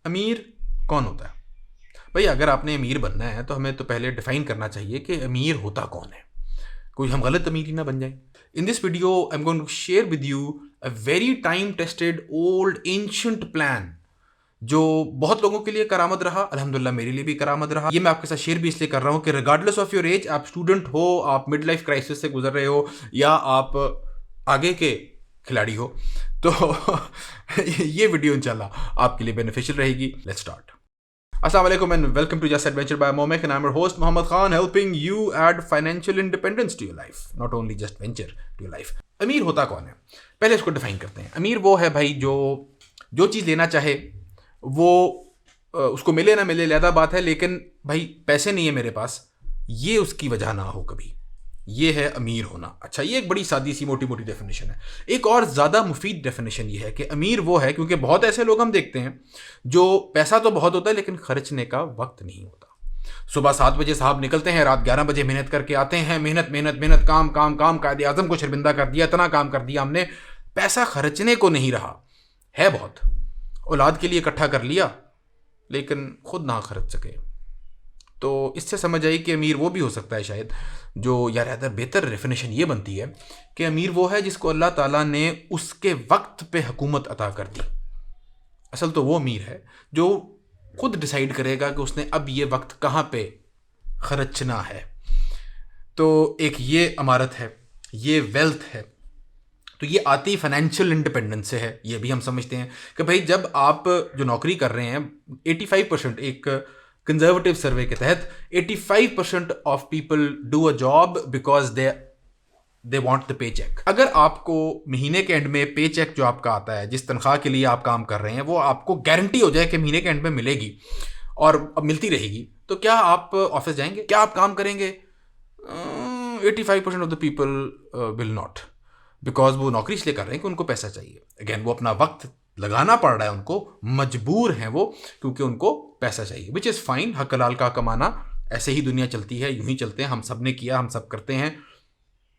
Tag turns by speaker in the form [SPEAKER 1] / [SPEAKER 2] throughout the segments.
[SPEAKER 1] अमीर कौन होता है? भाई अगर आपने अमीर बनना है तो हमें तो पहले डिफाइन करना चाहिए कि अमीर होता कौन है, कोई हम गलत अमीर ही ना बन जाए। In this video I am going to share with you a very time tested old ancient plan जो बहुत लोगों के लिए करामत रहा, अल्हम्दुलिल्लाह मेरे लिए भी करामत रहा। ये मैं आपके साथ शेयर भी इसलिए कर रहा हूँ कि रिगार्डलेस ऑफ योर एज, आप स्टूडेंट हो, आप मिड लाइफ क्राइसिस से गुजर रहे हो, या आप आगे के खिलाड़ी हो, तो ये वीडियो इंशाल्लाह आपके लिए बेनिफिशियल रहेगी। Let's start. Assalamu alaikum and welcome to Just Adventure by Momek, and I'm your host Muhammad Khan, helping you add financial independence to your life, not only just venture to your life. अमीर होता कौन है, पहले इसको define करते हैं। अमीर वो है भाई जो जो चीज़ लेना चाहे वो उसको मिले ना मिले ज़्यादा बात है, लेकिन भाई पैसे नहीं है मेरे पास, ये उसकी वजह ना हो कभी, ये है अमीर होना। अच्छा, ये एक बड़ी सादी सी मोटी मोटी डेफिनेशन है। एक और ज़्यादा मुफीद डेफिनेशन ये है कि अमीर वो है, क्योंकि बहुत ऐसे लोग हम देखते हैं जो पैसा तो बहुत होता है लेकिन खर्चने का वक्त नहीं होता। सुबह 7 बजे साहब निकलते हैं, रात 11 बजे मेहनत करके आते हैं, मेहनत मेहनत मेहनत, काम काम काम, कायदे आज़म को शर्मिंदा कर दिया, इतना काम कर दिया हमने, पैसा खर्चने को नहीं रहा है। बहुत औलाद के लिए इकट्ठा कर लिया लेकिन खुद ना खर्च सके। तो इससे समझ आई कि अमीर वो भी हो सकता है शायद जो, या rather बेहतर डेफिनेशन ये बनती है कि अमीर वो है जिसको अल्लाह ताला ने उसके वक्त पे हुकूमत अता कर दी। असल तो वो अमीर है जो खुद डिसाइड करेगा कि उसने अब ये वक्त कहाँ पे खर्चना है। तो एक ये अमारत है, ये वेल्थ है। तो ये आती फाइनेंशियल इंडिपेंडेंस से है। ये भी हम समझते हैं कि भाई जब आप जो नौकरी कर रहे हैं, 85%, एक कंजर्वेटिव सर्वे के तहत 85% of people do a job because they want the pay check. अगर आपको महीने के एंड में पे चेक जो आपका आता है, जिस तनख्वाह के लिए आप काम कर रहे हैं, वो आपको गारंटी हो जाए कि महीने के एंड में मिलेगी और अब मिलती रहेगी, तो क्या आप ऑफिस जाएंगे? क्या आप काम करेंगे? 85% of the people will not, because वो नौकरी इसलिए कर रहे हैं कि उनको पैसा चाहिए। अगेन, वो अपना वक्त लगाना पड़ रहा है उनको, मजबूर हैं वो, क्योंकि उनको पैसा चाहिए, विच इज़ फाइन। हक हलाल का कमाना, ऐसे ही दुनिया चलती है, यूं ही चलते हैं, हम सब ने किया, हम सब करते हैं,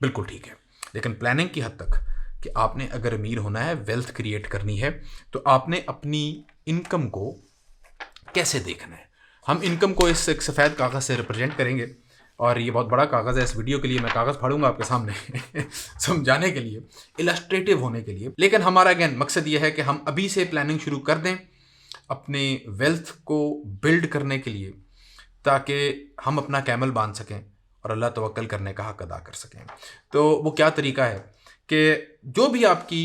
[SPEAKER 1] बिल्कुल ठीक है। लेकिन प्लानिंग की हद तक कि आपने अगर अमीर होना है, वेल्थ क्रिएट करनी है, तो आपने अपनी इनकम को कैसे देखना है। हम इनकम को इस एक सफ़ेद कागज़ से रिप्रेजेंट करेंगे, और ये बहुत बड़ा कागज़ है। इस वीडियो के लिए मैं कागज़ फाड़ूंगा आपके सामने समझाने के लिए, इलस्ट्रेटिव होने के लिए। लेकिन हमारा अगेन मकसद ये है कि हम अभी से प्लानिंग शुरू कर दें अपने वेल्थ को बिल्ड करने के लिए, ताकि हम अपना कैमल बांध सकें और अल्लाह तवक्कल करने का हक अदा कर सकें। तो वो क्या तरीका है कि जो भी आपकी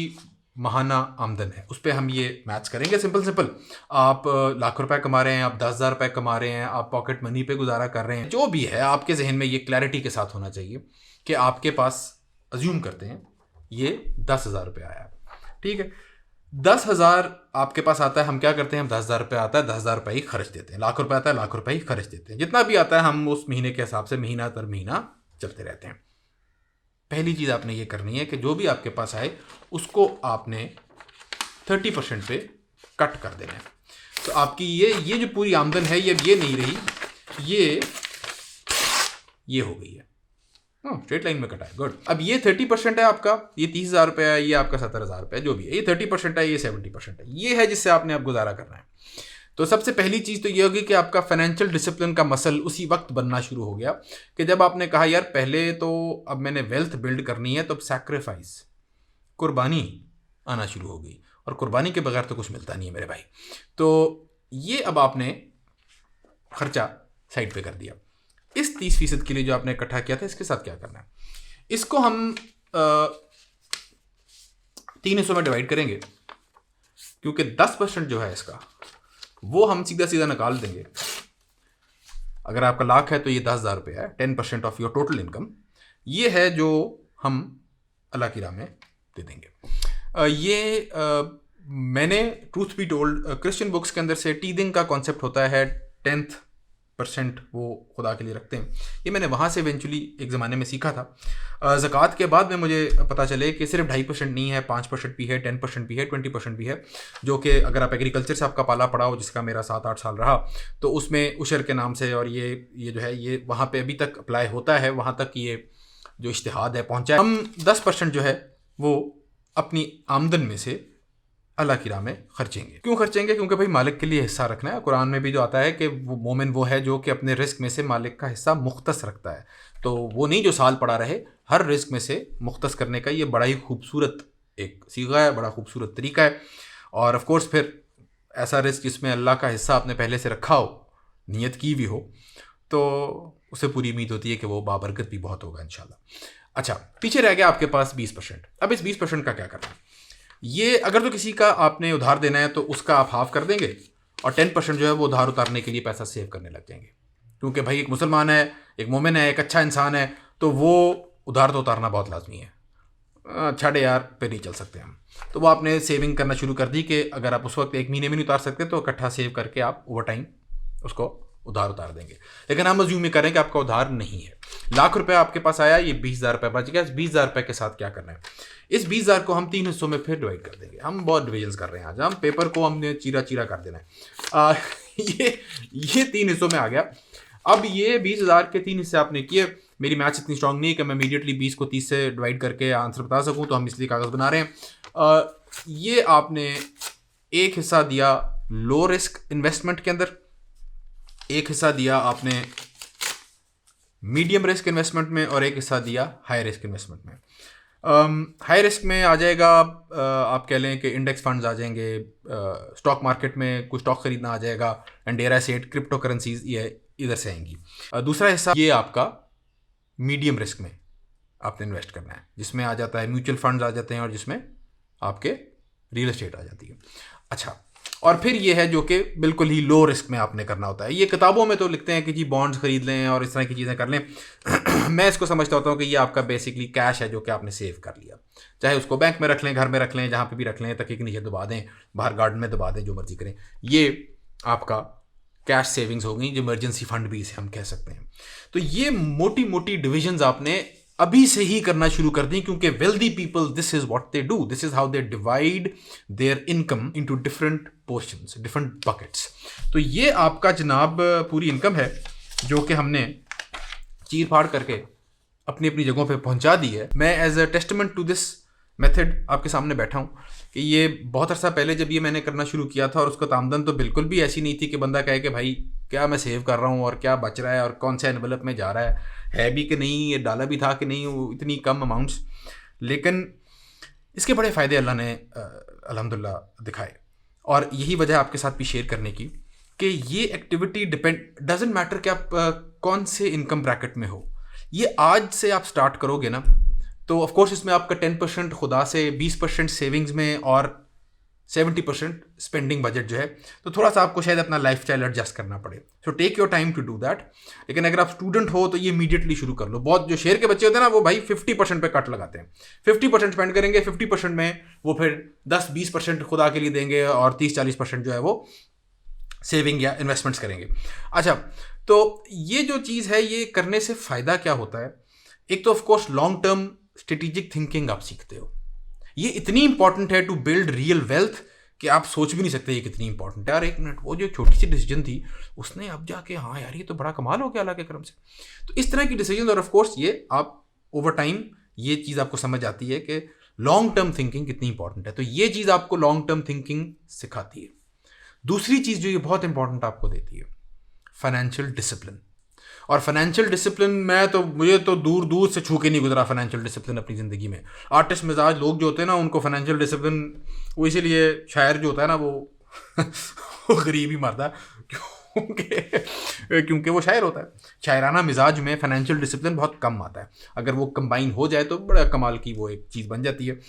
[SPEAKER 1] माहाना आमदन है उस पर हम ये मैच करेंगे। सिंपल आप लाख रुपए कमा रहे हैं, आप 10,000 रुपये कमा रहे हैं, आप पॉकेट मनी पे गुजारा कर रहे हैं, जो भी है आपके जहन में ये क्लैरिटी के साथ होना चाहिए कि आपके पास, अज्यूम करते हैं ये 10,000 रुपये आया, ठीक है, 10,000 आपके पास आता है, हम क्या करते हैं, हम 10,000 रुपये आता है, 10,000 रुपये ही खर्च देते हैं। लाख रुपये आता है, लाख रुपये ही खर्च देते हैं। जितना भी आता है हम उस महीने के हिसाब से महीना दर महीना चलते रहते हैं। पहली चीज़ आपने ये करनी है कि जो भी आपके पास आए उसको आपने 30% पे कट कर देना है। तो आपकी ये जो पूरी आमदन है, ये नहीं रही, ये हो गई है, स्ट्रेट लाइन में कटा है, गुड। अब ये 30% है आपका, ये 30,000 रुपये है, ये आपका 70,000 रुपये, जो भी है, ये 30% है, ये 70% है, ये है जिससे आपने अब गुजारा करना है। तो सबसे पहली चीज़ तो ये होगी कि आपका फाइनेंशियल डिसिप्लिन का मसल उसी वक्त बनना शुरू हो गया कि जब आपने कहा यार पहले तो अब मैंने वेल्थ बिल्ड करनी है, तो अब सैक्रिफाइस, कुर्बानी आना शुरू हो गई, और कुर्बानी के बगैर तो कुछ मिलता नहीं है मेरे भाई। तो ये अब आपने खर्चा साइड पे कर दिया। इस 30% के लिए जो आपने इकट्ठा किया था, इसके साथ क्या करना है, इसको हम 3 हिस्सों में डिवाइड करेंगे, क्योंकि 10% जो है इसका वो हम सीधा सीधा निकाल देंगे। अगर आपका लाख है तो ये 10,000 रुपये है, 10% ऑफ योर टोटल इनकम, ये है जो हम अल्लाह की राह में दे देंगे। मैंने truth be told Christian books के अंदर से टीदिंग का कॉन्सेप्ट होता है, 10% वो खुदा के लिए रखते हैं, ये मैंने वहाँ से इवेंचुअली एक ज़माने में सीखा था। ज़कात के बाद में मुझे पता चले कि सिर्फ 2.5% नहीं है, 5% भी है, 10% भी है, 20% भी है, जो कि अगर आप एग्रीकल्चर से आपका पाला पड़ा हो, जिसका मेरा 7-8 साल रहा, तो उसमें उशर के नाम से, और ये जो है ये वहाँ पे अभी तक अप्लाई होता है, वहाँ तक ये जो इज्तिहाद है पहुँचा है। हम 10% जो है वो अपनी आमदन में से अल्लाह की राह में खर्चेंगे। क्यों खर्चेंगे? क्योंकि भाई मालिक के लिए हिस्सा रखना है। कुरान में भी जो आता है कि वो मोमिन वो है जो कि अपने रिस्क में से मालिक का हिस्सा मुख्तस रखता है। तो वो नहीं जो साल पड़ा रहे, हर रिस्क में से मुख्तस करने का ये बड़ा ही खूबसूरत एक सीगा है, बड़ा खूबसूरत तरीका है। और ऑफ कोर्स फिर ऐसा रिस्क जिसमें अल्लाह का हिस्सा आपने पहले से रखा हो, नियत की भी हो, तो उसे पूरी उम्मीद होती है कि वो बाबरकत भी बहुत होगा इंशाल्लाह। अच्छा, पीछे रह गया आपके पास 20%। अब इस 20% का क्या करना है? ये अगर तो किसी का आपने उधार देना है तो उसका आप हाफ कर देंगे और 10% जो है वो उधार उतारने के लिए पैसा सेव करने लग जाएंगे। क्योंकि भाई एक मुसलमान है, एक मोमिन है, एक अच्छा इंसान है, तो वो उधार तो उतारना बहुत लाजमी है। छाड़े यार पे नहीं चल सकते हम। तो वो आपने सेविंग करना शुरू कर दी कि अगर आप उस वक्त एक महीने में नहीं उतार सकते तो इकट्ठा सेव करके आप ओवर टाइम उसको उधार उतार देंगे। लेकिन हम अज्यूम में करें कि आपका उधार नहीं है, ₹1,00,000 आपके पास आया, ये 20,000 रुपये बच गया। इस 20,000 रुपये के साथ क्या करना है? इस 20,000 को हम 3 हिस्सों में फिर डिवाइड कर देंगे। हम बहुत डिविजन्स कर रहे हैं आज, हम पेपर को हमने चीरा चीरा कर देना है। ये 3 हिस्सों में आ गया। अब ये 20,000 के 3 हिस्से आपने किए। मेरी मैथ्स इतनी स्ट्रांग नहीं है कि मैं इमीडिएटली 20 को 30 से डिवाइड करके आंसर बता सकूं, तो हम इसलिए कागज़ बना रहे हैं। ये आपने एक हिस्सा दिया लो रिस्क इन्वेस्टमेंट के अंदर, एक हिस्सा दिया आपने मीडियम रिस्क इन्वेस्टमेंट में, और एक हिस्सा दिया हाई रिस्क इन्वेस्टमेंट में। हाई रिस्क में आ जाएगा आप कह लें कि इंडेक्स फंड्स आ जाएंगे, स्टॉक मार्केट में कुछ स्टॉक खरीदना आ जाएगा, and dare I said crypto currencies ये इधर से आएंगी। दूसरा हिस्सा ये आपका मीडियम रिस्क में आपने इन्वेस्ट करना है, जिसमें आ जाता है म्यूचुअल फंड्स आ जाते हैं और जिसमें आपके रियल एस्टेट आ जाती है। अच्छा, और फिर ये है जो कि बिल्कुल ही लो रिस्क में आपने करना होता है। ये किताबों में तो लिखते हैं कि जी बॉन्ड्स खरीद लें और इस तरह की चीज़ें कर लें। मैं इसको समझता होता हूँ कि ये आपका बेसिकली कैश है जो कि आपने सेव कर लिया, चाहे उसको बैंक में रख लें, घर में रख लें, जहाँ पे भी रख लें, तकिए के नीचे दबा दें, बाहर गार्डन में दबा दें, जो मर्जी करें। ये आपका कैश सेविंग्स हो गई, जो इमरजेंसी फंड भी इसे हम कह सकते हैं। तो ये मोटी मोटी डिविजन्स आपने अभी से ही करना शुरू कर दी, क्योंकि wealthy people this is what they do, this is how they divide there income into different portions, different buckets. तो ये आपका जनाब पूरी इनकम है जो कि हमने चीर फाड़ करके अपनी अपनी जगहों पे पहुंचा दी है। मैं as a testament to this method आपके सामने बैठा हूँ कि ये बहुत अर्सा पहले जब ये मैंने करना शुरू किया था, और उसका आमदन तो बिल्कुल भी ऐसी नहीं थी कि बंदा कहे कि भाई क्या मैं सेव कर रहा हूँ और क्या बच रहा है और कौन सा एनवेलप में जा रहा है भी कि नहीं, ये डाला भी था कि नहीं, इतनी कम अमाउंट्स। लेकिन इसके बड़े फ़ायदे अल्लाह ने अल्हम्दुलिल्लाह दिखाए, और यही वजह आपके साथ भी शेयर करने की कि ये एक्टिविटी डजेंट मैटर कि आप कौन से इनकम ब्रैकेट में हो। ये आज से आप स्टार्ट करोगे ना, तो ऑफ कोर्स इसमें आपका 10% खुदा से, 20% सेविंग्स में और 70% स्पेंडिंग बजट जो है, तो थोड़ा सा आपको शायद अपना लाइफस्टाइल एडजस्ट करना पड़े। So take your time to do that. लेकिन अगर आप स्टूडेंट हो तो ये इमीडिएटली शुरू कर लो। बहुत जो शेयर के बच्चे होते हैं ना, वो भाई 50% पे कट लगाते हैं, 50% स्पेंड करेंगे, 50% में वो फिर 10-20% खुदा के लिए देंगे और 30-40% जो है वो सेविंग या इन्वेस्टमेंट्स करेंगे। अच्छा, तो ये जो चीज़ है, ये करने से फ़ायदा क्या होता है? एक तो of course long term strategic thinking आप सीखते हो। ये इतनी इंपॉर्टेंट है टू बिल्ड रियल वेल्थ कि आप सोच भी नहीं सकते ये कितनी इंपॉर्टेंट है। यार एक मिनट, वो जो छोटी सी डिसीजन थी उसने अब जाके, हाँ यार ये तो बड़ा कमाल हो गया अल्लाह के करम से। तो इस तरह की डिसीजन, और ऑफकोर्स ये आप ओवर टाइम ये चीज़ आपको समझ आती है कि लॉन्ग टर्म थिंकिंग कितनी इंपॉर्टेंट है। तो ये चीज़ आपको लॉन्ग टर्म थिंकिंग सिखाती है। दूसरी चीज़ जो ये बहुत इंपॉर्टेंट आपको देती है, फाइनेंशियल डिसिप्लिन। और फाइनेंशियल डिसिप्लिन मुझे तो दूर दूर से छू के नहीं गुजरा फाइनेंशियल डिसिप्लिन अपनी ज़िंदगी में। आर्टिस्ट मिजाज लोग जो होते हैं ना, उनको फाइनेंशियल डिसिप्लिन, वो इसीलिए शायर जो होता है ना वो वो गरीब ही मरता है, क्योंकि वो शायर होता है। शायराना मिजाज में फाइनेंशियल डिसिप्लिन बहुत कम आता है। अगर वो कंबाइन हो जाए तो बड़ा कमाल की वो एक चीज़ बन जाती है,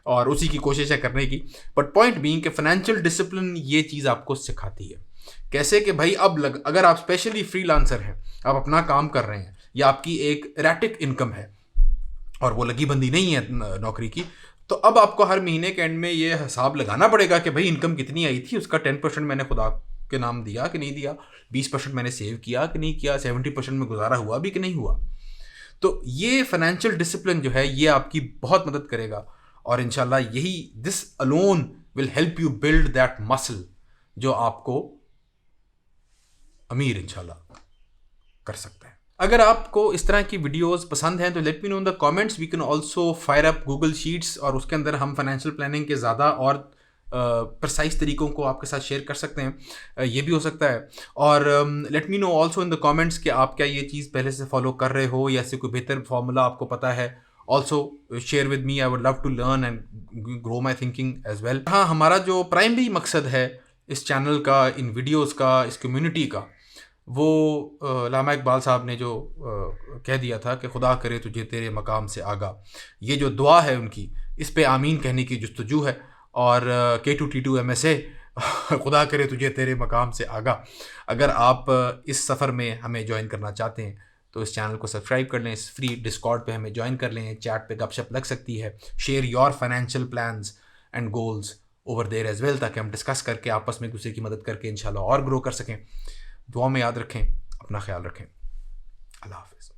[SPEAKER 1] और उसी की कोशिश है करने की। बट पॉइंट बीइंग कि फाइनेंशियल डिसिप्लिन ये चीज़ आपको सिखाती है। कैसे कि भाई अगर आप स्पेशली फ्रीलांसर हैं, आप अपना काम कर रहे हैं, या आपकी एक एरेटिक इनकम है और वो लगी बंदी नहीं है नौकरी की, तो अब आपको हर महीने के एंड में ये हिसाब लगाना पड़ेगा कि भाई इनकम कितनी आई थी, उसका 10% मैंने खुदा के नाम दिया कि नहीं दिया, 20% मैंने सेव किया कि नहीं किया, 70% में गुजारा हुआ भी कि नहीं हुआ। तो ये फाइनेंशियल डिसिप्लिन जो है ये आपकी बहुत मदद करेगा, और इंशाल्लाह यही this alone will help you build that muscle जो आपको अमीर इंशाल्लाह कर सकता है। अगर आपको इस तरह की वीडियोस पसंद हैं तो let me know in the comments. We can also fire up Google sheets, और उसके अंदर हम फाइनेंशियल प्लानिंग के ज़्यादा और प्रिसाइज तरीकों को आपके साथ शेयर कर सकते हैं, ये भी हो सकता है। और late me no also in the comments कि आप क्या ये चीज़ पहले से फॉलो कर रहे हो या ऐसे कोई बेहतर फार्मूला आपको पता है। Also share with me, I would love to learn and grow my thinking as well. हाँ, हमारा जो प्राइमरी मकसद है इस चैनल का, इन वीडियोज़ का, इस कम्युनिटी का, वो अल्लामा इकबाल साहब ने जो कह दिया था कि खुदा करे तुझे तेरे मकाम से आगा, ये जो दुआ है उनकी, इस पे आमीन कहने की जुस्तजू है। और K2T2MSA खुदा करे तुझे तेरे मकाम से आगा। अगर आप इस सफ़र में हमें ज्वाइन करना चाहते हैं तो इस चैनल को सब्सक्राइब कर लें, इस फ्री डिस्कॉर्ड पे हमें ज्वाइन कर लें, चैट पे गपशप लग सकती है। Share your financial plans and goals over there as well, ताकि हम डिस्कस करके आपस में एक दूसरे की मदद करके इंशाल्लाह और ग्रो कर सकें। दुआ में याद रखें, अपना ख्याल रखें। अल्लाह हाफ़िज़।